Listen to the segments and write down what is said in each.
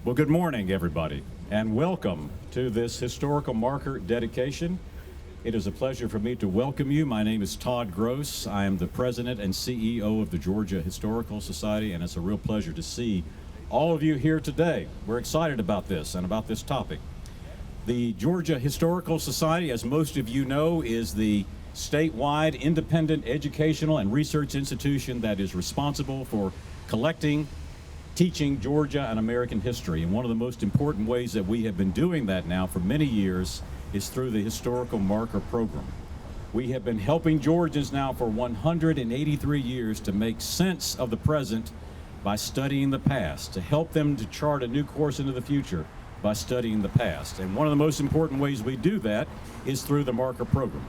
Well, good morning, everybody, and welcome to this historical marker dedication. It is a pleasure for me to welcome you. My name is Todd Gross. I am the president and CEO of the Georgia Historical Society, and it's a real pleasure to see all of you here today. We're excited about this and about this topic. The Georgia Historical Society, as most of you know, is the statewide independent educational and research institution that is responsible for collecting, teaching Georgia and American history. And one of the most important ways that we have been doing that now for many years is through the Historical Marker Program. We have been helping Georgians now for 183 years to make sense of the present by studying the past, to help them to chart a new course into the future by studying the past. And one of the most important ways we do that is through the Marker Program.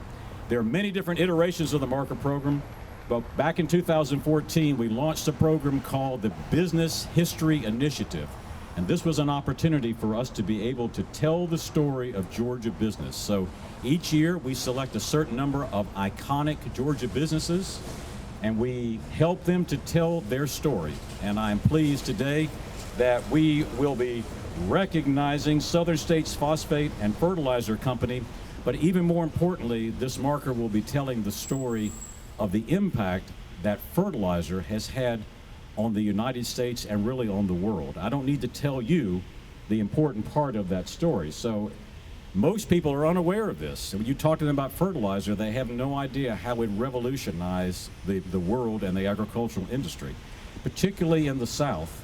There are many different iterations of the Marker Program. But back in 2014, we launched a program called the Business History Initiative. And this was an opportunity for us to be able to tell the story of Georgia business. So each year we select a certain number of iconic Georgia businesses and we help them to tell their story. And I'm pleased today that we will be recognizing Southern States Phosphate and Fertilizer Company. But even more importantly, this marker will be telling the story of the impact that fertilizer has had on the United States and really on the world. I don't need to tell you the important part of that story. So most people are unaware of this. And when you talk to them about fertilizer, they have no idea how it revolutionized the world and the agricultural industry. Particularly in the South,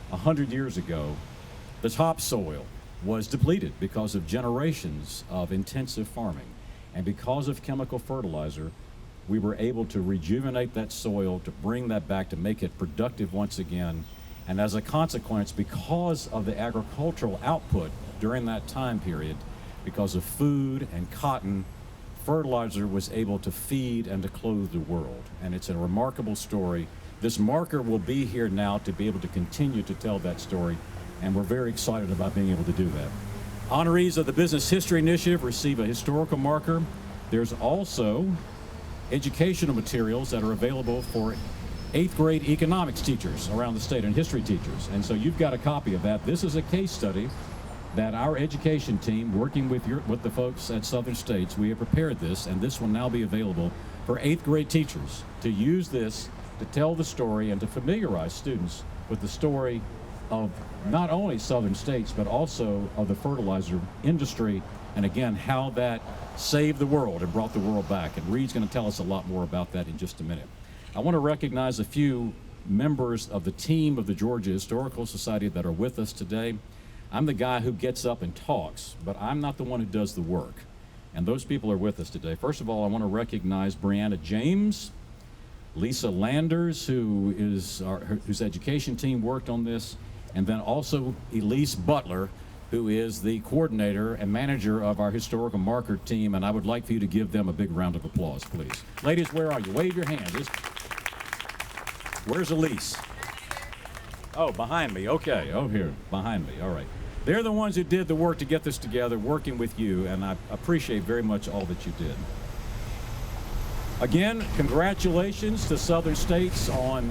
100 years ago, the topsoil was depleted because of generations of intensive farming. And because of chemical fertilizer, we were able to rejuvenate that soil, to bring that back, to make it productive once again. And as a consequence, because of the agricultural output during that time period, because of food and cotton, fertilizer was able to feed and to clothe the world. And it's a remarkable story. This marker will be here now to be able to continue to tell that story, and we're very excited about being able to do that. Honorees of the Business History Initiative receive a historical marker. There's also educational materials that are available for 8th grade economics teachers around the state and history teachers. And so you've got a copy of that. This is a case study that our education team, working with the folks at Southern States, we have prepared this, and this will now be available for 8th grade teachers to use this to tell the story and to familiarize students with the story of not only Southern States, but also of the fertilizer industry, and again, how that saved the world and brought the world back. And Reed's going to tell us a lot more about that in just a minute. I want to recognize a few members of the team of the Georgia Historical Society that are with us today. I'm the guy who gets up and talks, but I'm not the one who does the work. And those people are with us today. First of all, I want to recognize Brianna James, Lisa Landers, whose education team worked on this, and then also Elise Butler, who is the coordinator and manager of our historical marker team, and I would like for you to give them a big round of applause, please. Ladies, where are you? Wave your hands. Where's Elise? Oh, behind me. Okay. Oh, here, behind me. All right. They're the ones who did the work to get this together, working with you, and I appreciate very much all that you did. Again, congratulations to Southern States on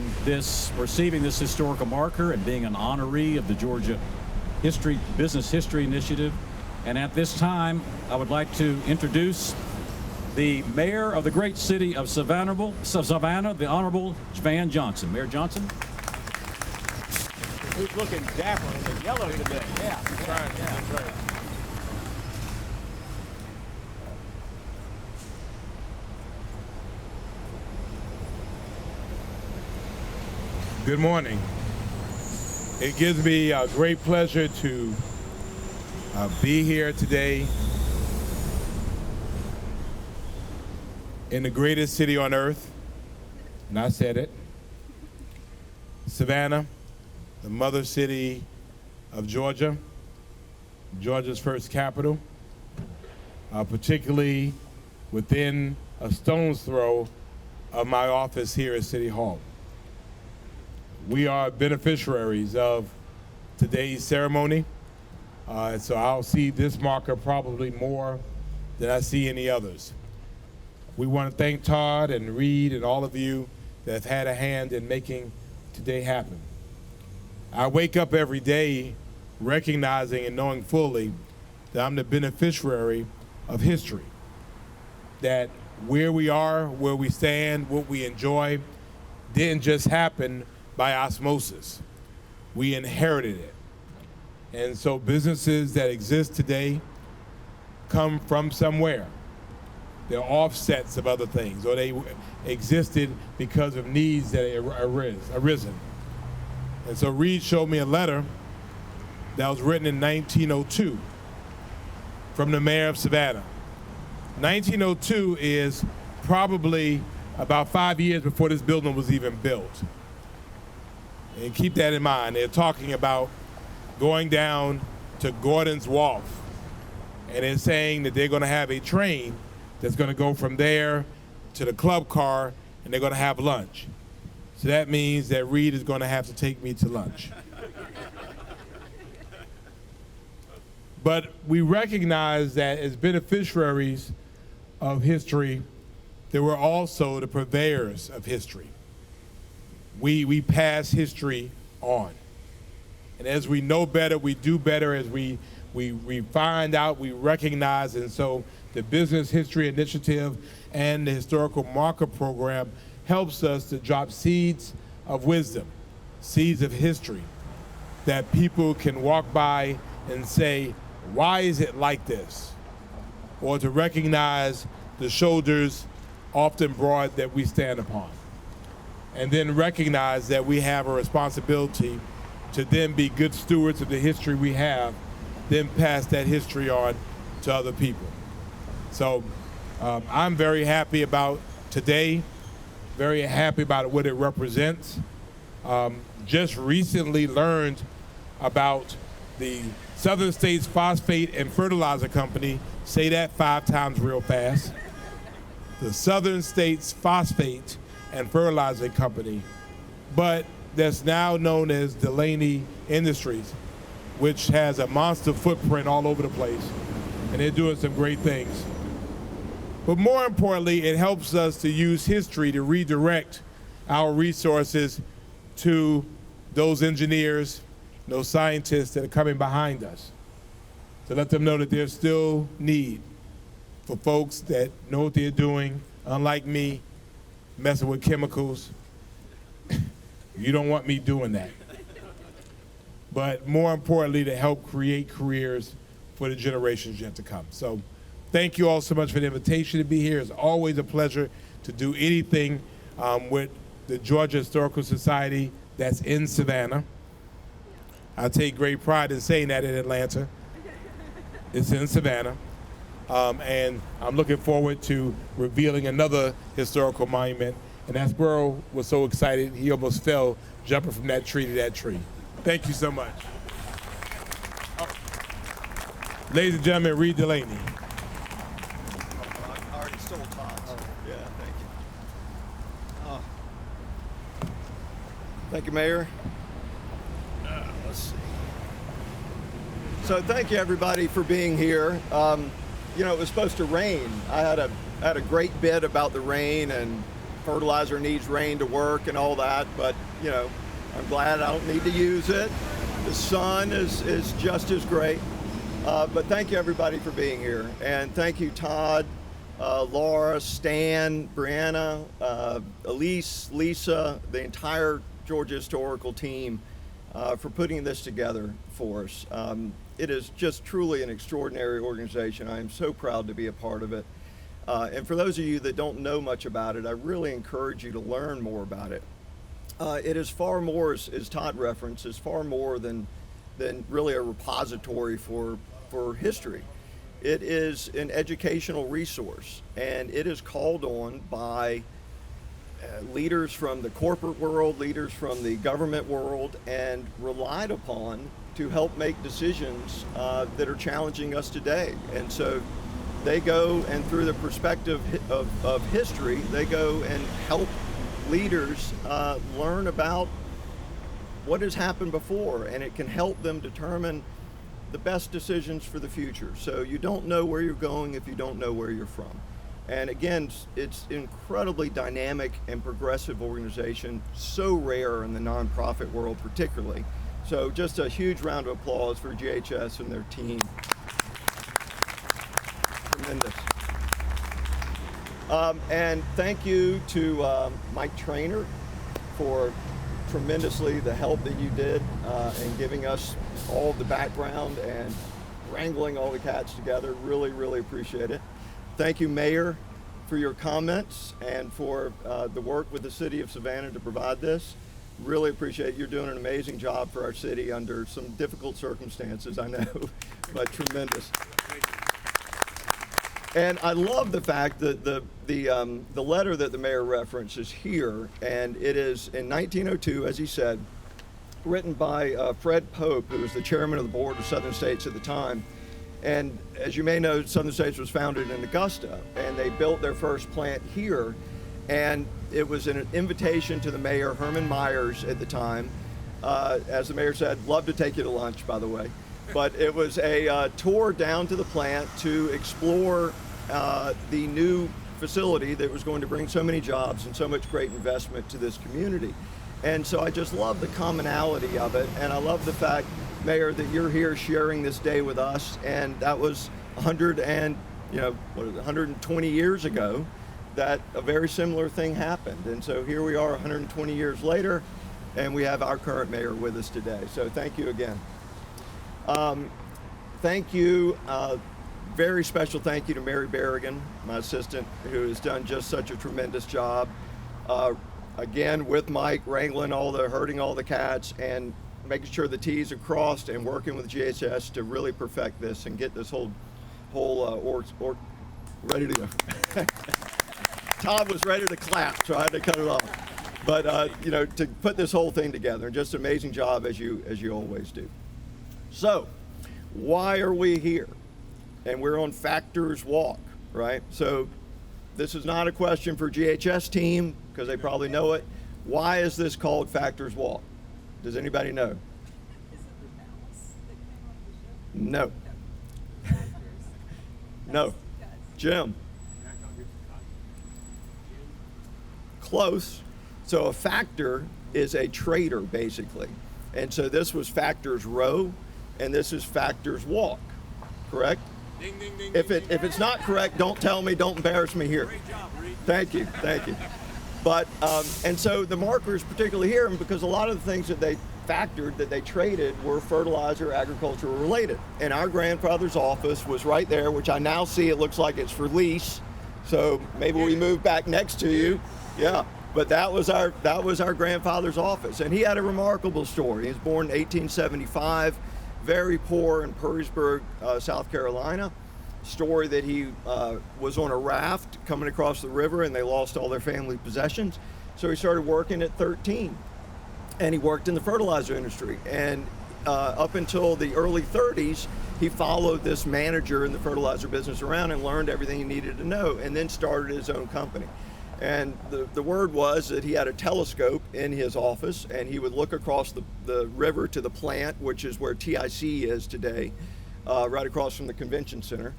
receiving this historical marker and being an honoree of the Georgia Business History Initiative. And at this time, I would like to introduce the mayor of the great city of Savannah, the Honorable Van Johnson. Mayor Johnson. Who's looking dapper in the yellow today? Yeah, that's right. Yeah, that's right. Good morning. It gives me a great pleasure to be here today in the greatest city on earth, and I said it, Savannah, the mother city of Georgia, Georgia's first capital, particularly within a stone's throw of my office here at City Hall. We are beneficiaries of today's ceremony, so I'll see this marker probably more than I see any others. We want to thank Todd and Reed and all of you that have had a hand in making today happen. I wake up every day recognizing and knowing fully that I'm the beneficiary of history. That where we are, where we stand, what we enjoy, didn't just happen by osmosis. We inherited it. And so businesses that exist today come from somewhere. They're offsets of other things, or they existed because of needs that arisen. And so Reed showed me a letter that was written in 1902 from the mayor of Savannah. 1902 is probably about 5 years before this building was even built. And keep that in mind. They're talking about going down to Gordon's Wharf, and they're saying that they're going to have a train that's going to go from there to the club car, and they're going to have lunch. So that means that Reed is going to have to take me to lunch. But we recognize that as beneficiaries of history, there were also the purveyors of history. We pass history on. And as we know better, we do better. As we find out, we recognize. And so the Business History Initiative and the Historical Marker Program helps us to drop seeds of wisdom, seeds of history, that people can walk by and say, why is it like this? Or to recognize the shoulders often broad that we stand upon. And then recognize that we have a responsibility to then be good stewards of the history we have, then pass that history on to other people. So I'm very happy about today, very happy about what it represents. Just recently learned about the Southern States Phosphate and Fertilizer Company. Say that 5 times real fast. The Southern States Phosphate and Fertilizer Company, but that's now known as Delaney Industries, which has a monster footprint all over the place, and they're doing some great things. But more importantly, it helps us to use history to redirect our resources to those engineers, those scientists that are coming behind us, to let them know that there's still need for folks that know what they're doing, unlike me, messing with chemicals. You don't want me doing that. But more importantly, to help create careers for the generations yet to come. So thank you all so much for the invitation to be here. It's always a pleasure to do anything with the Georgia Historical Society that's in Savannah. I take great pride in saying that in Atlanta. It's in Savannah. And I'm looking forward to revealing another historical monument. And that squirrel was so excited, he almost fell jumping from that tree to that tree. Thank you so much. Ladies and gentlemen, Reed Delaney. I already stole Todd's. Yeah, thank you. Thank you, Mayor. Let's see. So thank you, everybody, for being here. You know, it was supposed to rain. I had a great bit about the rain, and fertilizer needs rain to work and all that, but, you know, I'm glad I don't need to use it. The sun is just as great. But thank you, everybody, for being here. And thank you, Todd, Laura, Stan, Brianna, Elise, Lisa, the entire Georgia Historical team for putting this together for us. It is just truly an extraordinary organization. I am so proud to be a part of it. And for those of you that don't know much about it, I really encourage you to learn more about it. It is far more, as Todd referenced, is far more than really a repository for history. It is an educational resource, and it is called on by leaders from the corporate world, leaders from the government world, and relied upon to help make decisions that are challenging us today. And so they go, and through the perspective of history, they go and help leaders learn about what has happened before, and it can help them determine the best decisions for the future. So you don't know where you're going if you don't know where you're from. And again, it's incredibly dynamic and progressive organization, so rare in the nonprofit world particularly. So just a huge round of applause for GHS and their team. Tremendous. And thank you to Mike Trainer for tremendously the help that you did in giving us all the background and wrangling all the cats together. Really, really appreciate it. Thank you, Mayor, for your comments and for the work with the city of Savannah to provide this. Really appreciate it. You're doing an amazing job for our city under some difficult circumstances, I know, but tremendous. And I love the fact that the letter that the mayor references here, and it is in 1902, as he said, written by Fred Pope, who was the chairman of the board of Southern States at the time. And as you may know, Southern States was founded in Augusta, and they built their first plant here. And it was an invitation to the mayor, Herman Myers, at the time. As the mayor said, love to take you to lunch, by the way. But it was a tour down to the plant to explore the new facility that was going to bring so many jobs and so much great investment to this community. And so I just love the commonality of it, and I love the fact, Mayor, that you're here sharing this day with us. And that was 120 years ago that a very similar thing happened. And so here we are 120 years later, and we have our current mayor with us today. So thank you again. Thank you. Very special thank you to Mary Berrigan, my assistant, who has done just such a tremendous job. Again, with Mike, herding all the cats and making sure the T's are crossed and working with GHS to really perfect this and get this whole ready to go. Todd was ready to clap, so I had to cut it off. But to put this whole thing together, just an amazing job as you always do. So, why are we here? And we're on Factors Walk, right? So, this is not a question for GHS team because they probably know it. Why is this called Factors Walk? Does anybody know? Is it the mouse that came off the ship? No. No. Jim. Close. So a factor is a trader, basically. And so this was Factors Row, and this is Factors Walk, correct? Ding, ding, ding, If ding, it's not correct, don't tell me, don't embarrass me here. Great job, Reed. Thank you. But, and so the markers particularly here, because a lot of the things that they factored, that they traded, were fertilizer, agricultural related. And our grandfather's office was right there, which I now see it looks like it's for lease. So maybe we move back next to you. Yeah. But that was our grandfather's office. And he had a remarkable story. He was born in 1875, very poor in Perrysburg, South Carolina. Story that he was on a raft coming across the river and they lost all their family possessions. So he started working at 13 and he worked in the fertilizer industry. And up until the early 30s, he followed this manager in the fertilizer business around and learned everything he needed to know and then started his own company. And the word was that he had a telescope in his office and he would look across the river to the plant, which is where TIC is today, right across from the convention center.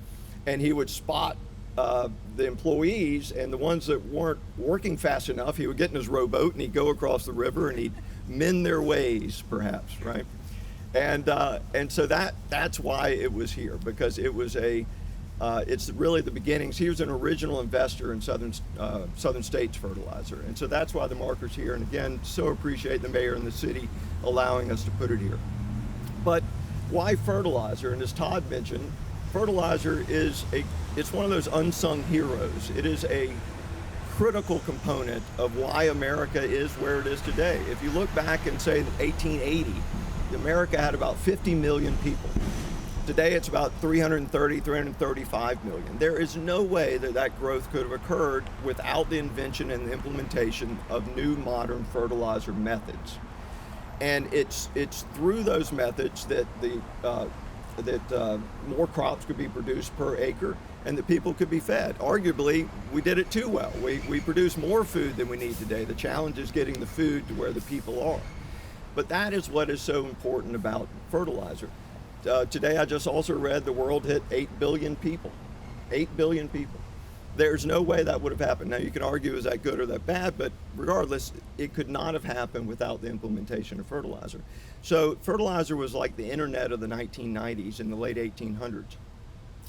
And he would spot the employees, and the ones that weren't working fast enough, he would get in his rowboat and he'd go across the river and he'd mend their ways, perhaps, right? And so that's why it was here, because it was it's really the beginnings. He was an original investor in Southern States Fertilizer, and so that's why the marker's here. And again, so appreciate the mayor and the city allowing us to put it here. But why fertilizer? And as Todd mentioned, fertilizer it's one of those unsung heroes. It is a critical component of why America is where it is today. If you look back and say 1880, America had about 50 million people. Today it's about 335 million. There is no way that growth could have occurred without the invention and the implementation of new modern fertilizer methods. And it's through those methods that more crops could be produced per acre and that people could be fed. Arguably, we did it too well. We produce more food than we need today. The challenge is getting the food to where the people are. But that is what is so important about fertilizer. Today, I just also read the world hit 8 billion people. 8 billion people. There's no way that would have happened. Now, you can argue, is that good or that bad? But regardless, it could not have happened without the implementation of fertilizer. So fertilizer was like the internet of the 1990s in the late 1800s.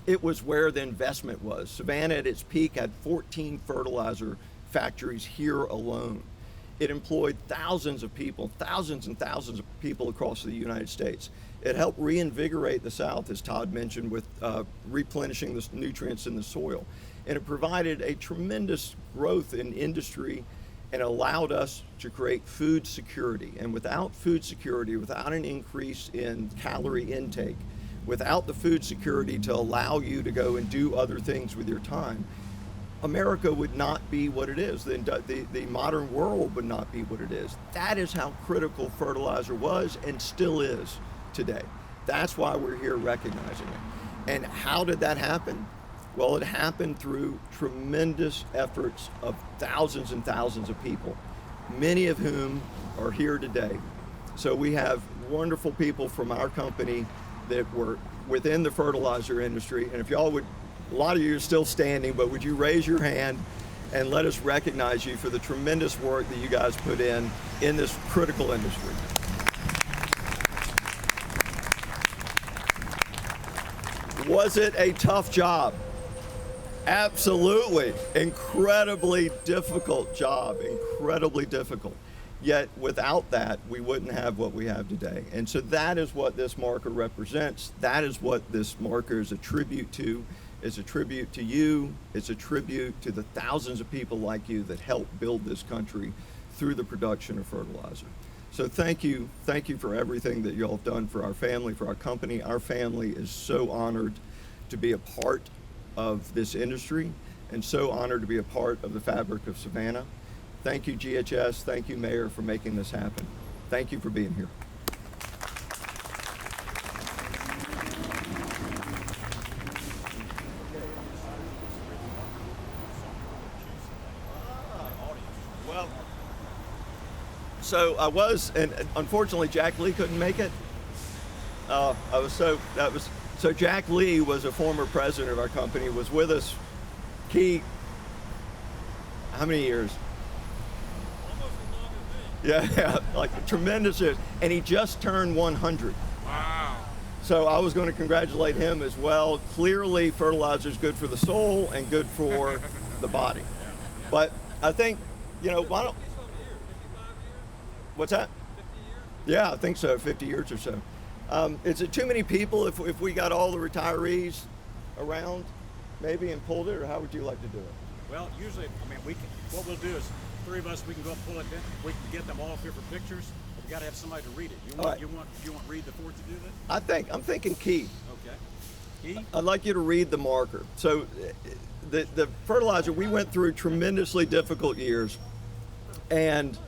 It was where the investment was. Savannah at its peak had 14 fertilizer factories here alone. It employed thousands of people, thousands and thousands of people across the United States. It helped reinvigorate the South, as Todd mentioned, with replenishing the nutrients in the soil. And it provided a tremendous growth in industry and allowed us to create food security. And without food security, without an increase in calorie intake, without the food security to allow you to go and do other things with your time, America would not be what it is. The modern world would not be what it is. That is how critical fertilizer was and still is today. That's why we're here recognizing it. And how did that happen? Well, it happened through tremendous efforts of thousands and thousands of people, many of whom are here today. So we have wonderful people from our company that were within the fertilizer industry. And if y'all would, a lot of you are still standing, but would you raise your hand and let us recognize you for the tremendous work that you guys put in this critical industry. Was it a tough job? Absolutely. Incredibly difficult job, incredibly difficult. Yet without that, we wouldn't have what we have today. And so that is what this marker represents. That is what this marker is a tribute to. It's a tribute to you. It's a tribute to the thousands of people like you that helped build this country through the production of fertilizer. So thank you for everything that y'all have done for our family, for our company. Our family is so honored to be a part of this industry and so honored to be a part of the fabric of Savannah. Thank you, GHS. Thank you, Mayor, for making this happen. Thank you for being here. Well, so I was, and unfortunately Jack Lee couldn't make it. So Jack Lee was a former president of our company, was with us, how many years? Yeah, like tremendous years. And he just turned 100. Wow. So I was going to congratulate him as well. Clearly, fertilizer is good for the soul and good for the body. But I think, why don't... What's that? 50 years? Yeah, I think so, 50 years or so. Is it too many people if we got all the retirees around, maybe, and pulled it, or how would you like to do it? Well, usually, what we'll do is, three of us, we can go up and pull it in. We can get them all up here for pictures. But we got to have somebody to read it. You want Reed the Fourth to do this? I'm thinking Key. Okay. Key? I'd like you to read the marker. So the fertilizer, we went through tremendously difficult years, and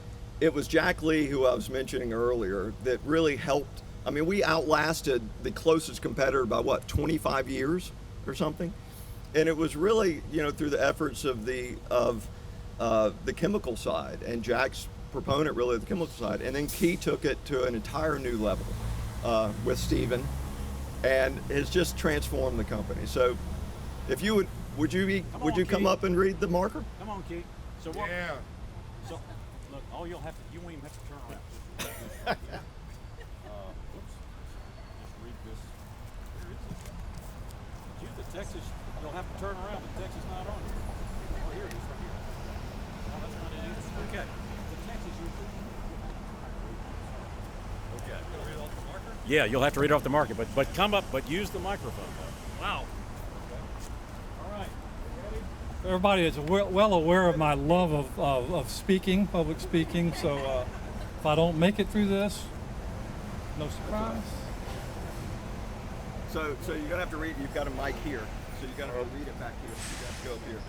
it was Jack Lee, who I was mentioning earlier, that really helped. I mean, we outlasted the closest competitor by 25 years or something? And it was really, through the efforts of the chemical side, and Jack's proponent really of the chemical side. And then Key took it to an entire new level with Stephen, and has just transformed the company. So if you would you come up and read the marker? Come on, Key. So what? Yeah. So look, you won't even have to turn around. Yeah. Whoops. Just read this. Here it is. The Texas, you'll have to turn around. The Texas not on here. Oh, here it is, right here. Oh, that's not it either. Okay. The Texas usually. Okay. Gonna read off the marker? Yeah, you'll have to read off the marker, but come up, but use the microphone. Wow. All right. Everybody is well aware of my love of speaking, public speaking, so if I don't make it through this, no surprise. So you're gonna have to read. You've got a mic here, so you're gonna have to read it back here. You got to go up here.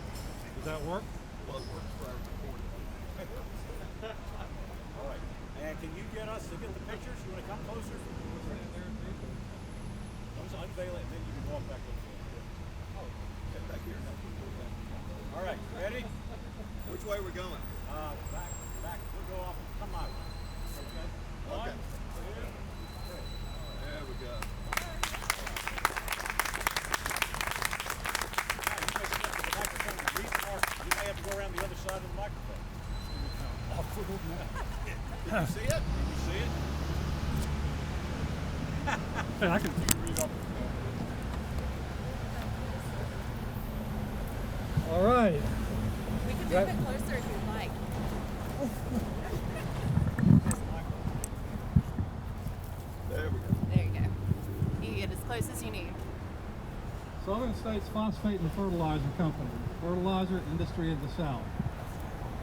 Does that work? Well, it works for our recording. All right. And can you get us to get the pictures? You want to come closer? Let's unveil it, and then you can walk back over here. Oh, get back here. All right. Ready? Which way we're going? Back. We'll go off. Come out. Okay. One, Okay. two, three. There we go. Now, you may step to the microphone and read Hey, I can. All right. We can move it closer if you'd like. There we go. There you go. You can get as close as you need. Southern States Phosphate and Fertilizer Company, fertilizer industry of the South.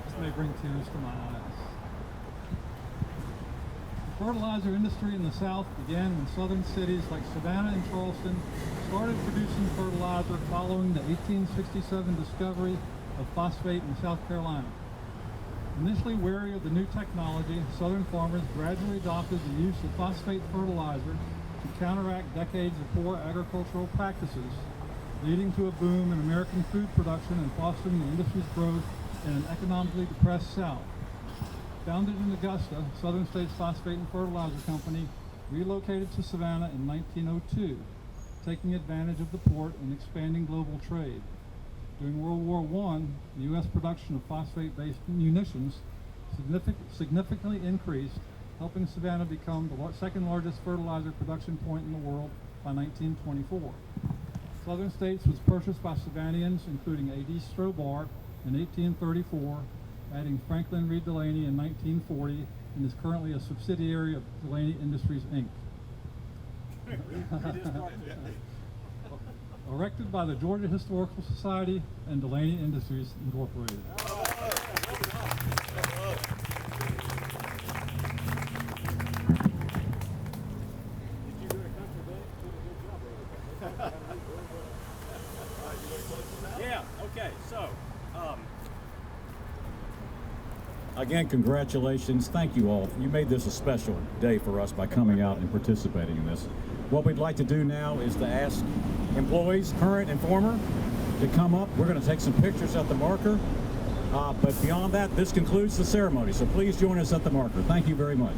This may bring tears to my eyes. The fertilizer industry in the South began when southern cities like Savannah and Charleston started producing fertilizer following the 1867 discovery of phosphate in South Carolina. Initially wary of the new technology, southern farmers gradually adopted the use of phosphate fertilizer to counteract decades of poor agricultural practices, leading to a boom in American food production and fostering the industry's growth in an economically depressed South. Founded in Augusta, Southern States Phosphate and Fertilizer Company relocated to Savannah in 1902, taking advantage of the port and expanding global trade. During World War I, the U.S. production of phosphate-based munitions significantly increased, helping Savannah become the second largest fertilizer production point in the world by 1924. Southern States was purchased by Savannaians, including A.D. Strobar in 1834, adding Franklin Reed Delaney in 1940, and is currently a subsidiary of Delaney Industries, Inc. Erected by the Georgia Historical Society and Delaney Industries, Incorporated. Yeah, okay, so, again, congratulations. Thank you all. You made this a special day for us by coming out and participating in this. What we'd like to do now is to ask employees, current and former, to come up. We're going to take some pictures at the marker. But beyond that, this concludes the ceremony. So please join us at the marker. Thank you very much.